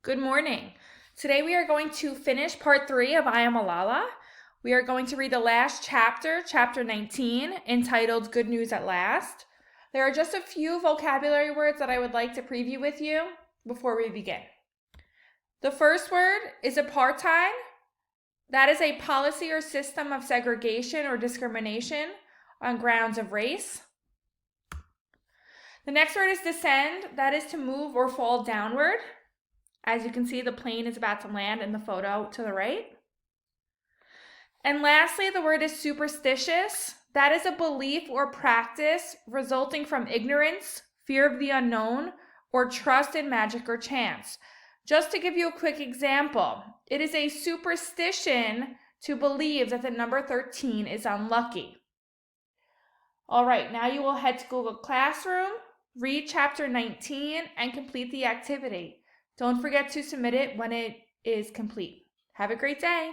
Good morning. Today we are going to finish part 3 of I Am Malala. We are going to read the last chapter, chapter 19, entitled Good News at Last. There are just a few vocabulary words that I would like to preview with you before we begin. The first word is apartheid. That is a policy or system of segregation or discrimination on grounds of race. The next word is descend. That is to move or fall downward. As you can see, the plane is about to land in the photo to the right. And lastly, the word is superstitious. That is a belief or practice resulting from ignorance, fear of the unknown, or trust in magic or chance. Just to give you a quick example, it is a superstition to believe that the number 13 is unlucky. All right, now you will head to Google Classroom, read chapter 19, and complete the activity. Don't forget to submit it when it is complete. Have a great day.